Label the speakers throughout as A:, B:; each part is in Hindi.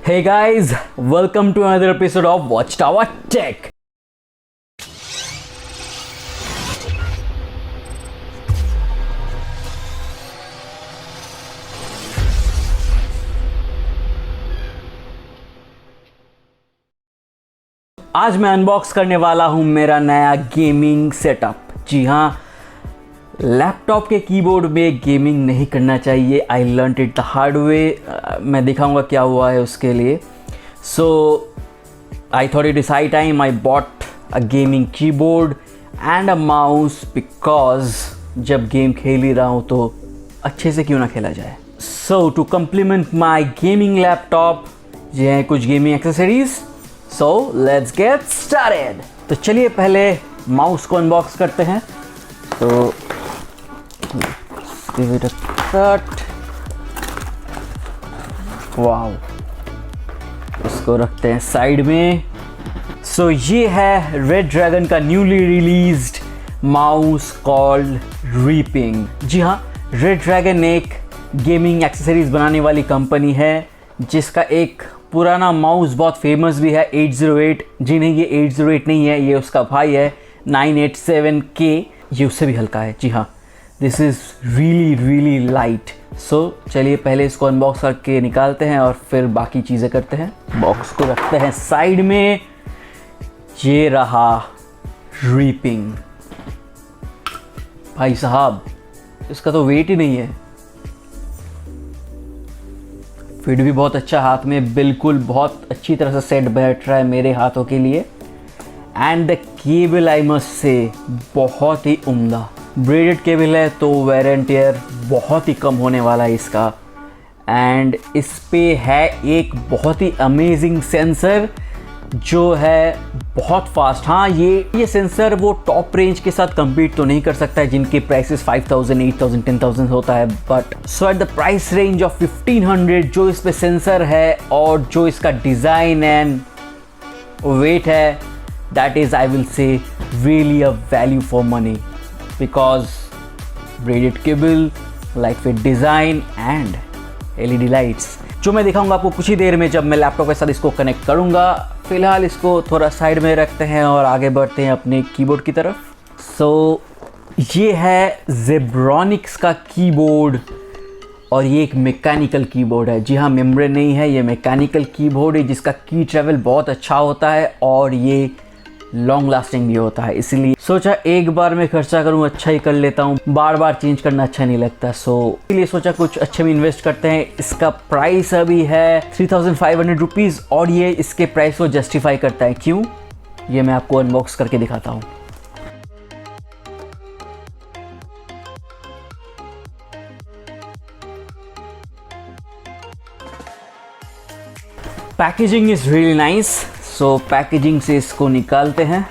A: Hey guys, welcome to another episode of Watchtower Tech. आज मैं अनबॉक्स करने वाला हूं मेरा नया गेमिंग सेटअप। जी हाँ, लैपटॉप के कीबोर्ड में गेमिंग नहीं करना चाहिए। I learned it the hard way. मैं दिखाऊंगा क्या हुआ है उसके लिए। So I thought it is high time I bought a gaming keyboard and a mouse, because जब गेम खेल ही रहा हूँ तो अच्छे से क्यों ना खेला जाए। So to complement my gaming laptop ये हैं कुछ gaming accessories. So let's get started. तो चलिए पहले माउस को अनबॉक्स करते हैं। तो give it a cut. Wow, इसको रखते हैं साइड में। सो ये है रेड ड्रैगन का newly released mouse called reaping. जी हाँ, रेड ड्रैगन एक गेमिंग एक्सेसरीज बनाने वाली कंपनी है जिसका एक पुराना माउस बहुत फेमस भी है, 808। जी नहीं, ये 808 नहीं है, ये उसका भाई है 987K। ये उससे भी हल्का है। जी हाँ, दिस इज़ रियली लाइट। सो चलिए पहले इसको अनबॉक्स करके निकालते हैं और फिर बाकी चीज़ें करते हैं। बॉक्स को रखते हैं साइड में। ये रहा रीपिंग। भाई साहब, इसका तो वेट ही नहीं है, फिट भी बहुत अच्छा हाथ में, बिल्कुल बहुत अच्छी तरह से सेट बैठ रहा है मेरे हाथों के लिए। And the cable I must say बहुत ही उम्दा ब्रेडेड केबल है, तो वेयर एंड टेयर बहुत ही कम होने वाला है इसका। एंड इस पे है एक बहुत ही अमेजिंग सेंसर जो है बहुत फास्ट। हाँ, ये सेंसर वो टॉप रेंज के साथ compete तो नहीं कर सकता है जिनके प्राइसेस 5000, 8000, 10000 होता है, but so at the price range of 1500 जो इस पे सेंसर है और जो इसका डिज़ाइन एंड वेट है, that is I will say really a value for money, because braided cable, lightweight design and LED lights, जो मैं दिखाऊंगा आपको कुछ ही देर में जब मैं लैपटॉप के साथ इसको कनेक्ट करूंगा। फिलहाल इसको थोड़ा साइड में रखते हैं और आगे बढ़ते हैं अपने कीबोर्ड की तरफ। सो ये है जेब्रॉनिक्स का कीबोर्ड और ये एक मैकेनिकल कीबोर्ड है। जी हाँ, मेम्ब्रेन नहीं है, ये मैकेनिकल कीबोर्ड है जिसका की ट्रैवल बहुत अच्छा होता है और ये लॉन्ग लास्टिंग भी होता है। इसलिए सोचा एक बार में खर्चा करूं, अच्छा ही कर लेता हूं, बार बार चेंज करना अच्छा नहीं लगता। सो इसलिए सोचा कुछ अच्छे में इन्वेस्ट करते हैं। इसका प्राइस अभी है 3500 रुपीज़ और ये इसके प्राइस को जस्टिफाई करता है। क्यों, ये मैं आपको अनबॉक्स करके दिखाता हूँ। Packaging is really nice. So packaging से इसको निकालते हैं।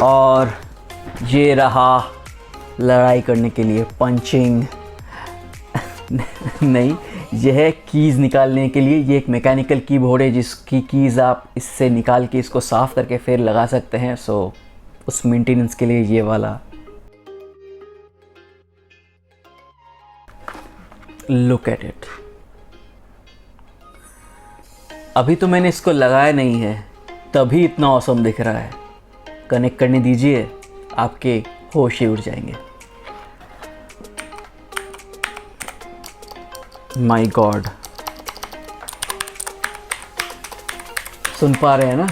A: और ये रहा लड़ाई करने के लिए पंचिंग नहीं, यह है कीज़ निकालने के लिए। ये एक मैकेनिकल कीबोर्ड है जिसकी कीज़ आप इससे निकाल के इसको साफ़ करके फिर लगा सकते हैं। सो उस मेंटेनेंस के लिए ये वाला। Look at it. अभी तो मैंने इसको लगाया नहीं है, तभी इतना औसम दिख रहा है। कनेक्ट करने दीजिए, आपके होश ही उड़ जाएंगे। माय गॉड, सुन पा रहे हैं ना?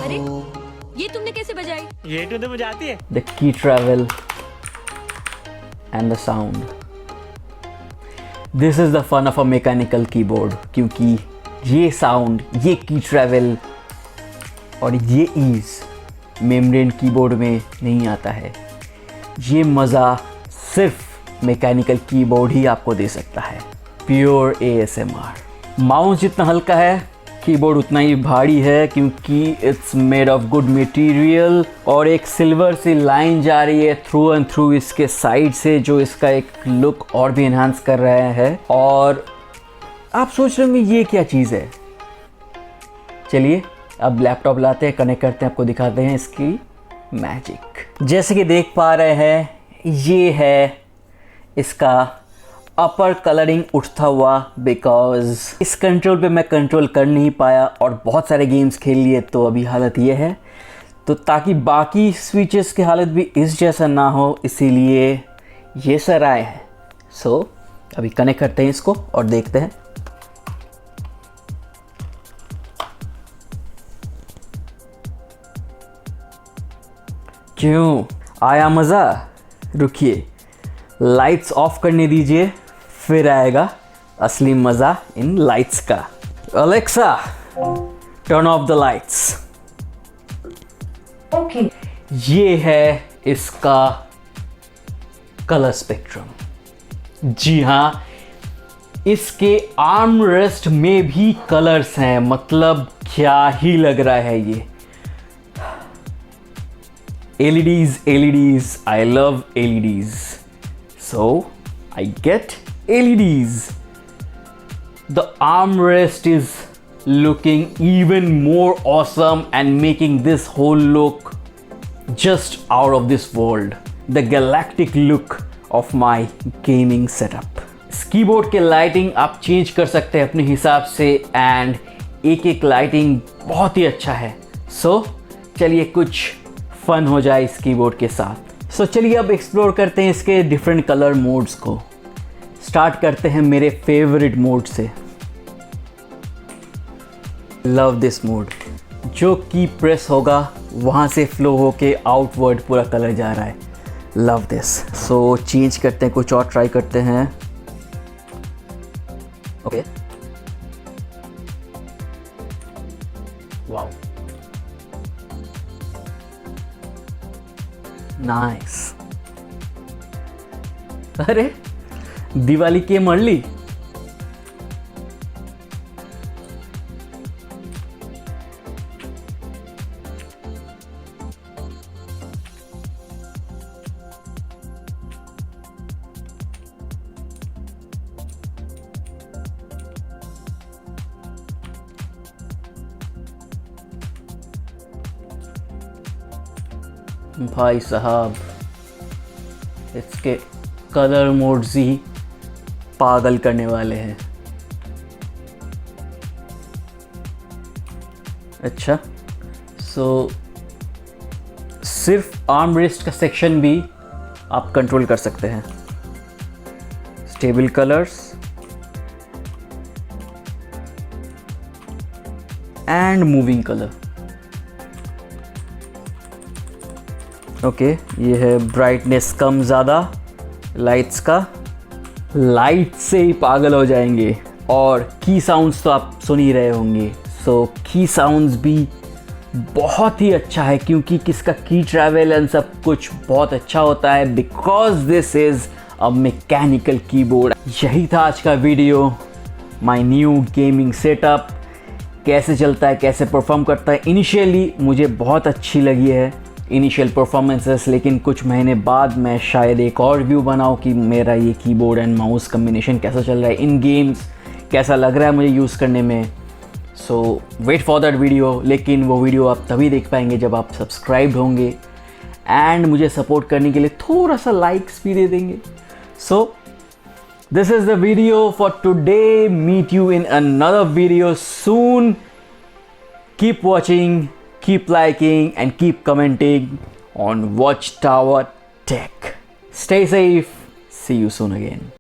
B: अरे ये तुमने कैसे बजाई?
C: ये तूने बजाती है?
A: The key travel and the sound, this is the fun of a mechanical keyboard. क्योंकि ये साउंड, ये की ट्रैवल और ये ईज मेम्ब्रेन कीबोर्ड में नहीं आता है। ये मज़ा सिर्फ मैकेनिकल कीबोर्ड ही आपको दे सकता है। Pure ASMR। माउस जितना हल्का है, कीबोर्ड उतना ही भारी है, क्योंकि it's made of good material. और एक सिल्वर सी लाइन जा रही है थ्रू एंड थ्रू इसके साइड से, जो इसका एक लुक और भी इन्हांस कर रहे हैं। और आप सोच रहे होंगे ये क्या चीज़ है। चलिए अब लैपटॉप लाते हैं, कनेक्ट करते हैं, आपको दिखाते हैं इसकी मैजिक। जैसे कि देख पा रहे हैं, ये है इसका अपर कलरिंग उठता हुआ, बिकॉज इस कंट्रोल पे मैं कंट्रोल कर नहीं पाया और बहुत सारे गेम्स खेल लिए, तो अभी हालत ये है। तो ताकि बाकी स्विचेस की हालत भी इस जैसा ना हो, इसीलिए ये सर आए हैं। सो अभी कनेक्ट करते हैं इसको और देखते हैं। क्यों आया मज़ा? रुकिए, लाइट्स ऑफ करने दीजिए, फिर आएगा असली मज़ा इन लाइट्स का। Alexa, turn off the lights.
B: Okay.
A: ये है इसका कलर स्पेक्ट्रम। जी हाँ, इसके आर्म रेस्ट में भी कलर्स हैं, मतलब क्या ही लग रहा है ये। LEDs, LEDs, I love LEDs. So I get LEDs. The armrest is looking even more awesome and making this whole look just out of this world. The galactic look of my gaming setup. इस कीबोर्ड के लाइटिंग आप चेंज कर सकते हैं अपने हिसाब से, एंड एक एक लाइटिंग बहुत ही अच्छा है। सो चलिए कुछ फन हो जाए इस कीबोर्ड के साथ। सो चलिए अब एक्सप्लोर करते हैं इसके डिफरेंट कलर मोड्स को। स्टार्ट करते हैं मेरे फेवरेट मोड से। Love this mode. जो की प्रेस होगा वहाँ से फ्लो होके आउटवर्ड पूरा कलर जा रहा है। Love this. सो चेंज करते हैं, कुछ और ट्राई करते हैं। Okay, wow, nice. अरे दिवाली के मरली। भाई साहब, इसके कलर मोड्स ही पागल करने वाले हैं। अच्छा, सो सिर्फ आर्म रेस्ट का सेक्शन भी आप कंट्रोल कर सकते हैं। Stable colours and moving colour. Okay, ये है ब्राइटनेस कम ज़्यादा लाइट्स का। लाइट से ही पागल हो जाएंगे। और की साउंड्स तो आप सुन ही रहे होंगे। सो की साउंड्स भी बहुत ही अच्छा है, क्योंकि किसका की ट्रैवल एंड सब कुछ बहुत अच्छा होता है, because this is a mechanical keyboard. यही था आज का video, my new gaming setup कैसे चलता है, कैसे परफॉर्म करता है। इनिशियली मुझे बहुत अच्छी लगी है इनिशियल परफॉर्मेंसेस, लेकिन कुछ महीने बाद मैं शायद एक और रिव्यू बनाऊं कि मेरा ये कीबोर्ड एंड माउस कम्बिनेशन कैसा चल रहा है इन गेम्स, कैसा लग रहा है मुझे यूज़ करने में। सो वेट फॉर दैट वीडियो। लेकिन वो वीडियो आप तभी देख पाएंगे जब आप सब्सक्राइब्ड होंगे एंड मुझे सपोर्ट करने के लिए थोड़ा सा लाइक्स भी दे देंगे। So this is the video for today. Meet you in another video soon. Keep watching, keep liking and keep commenting on Watchtower Tech. Stay safe. See you soon again.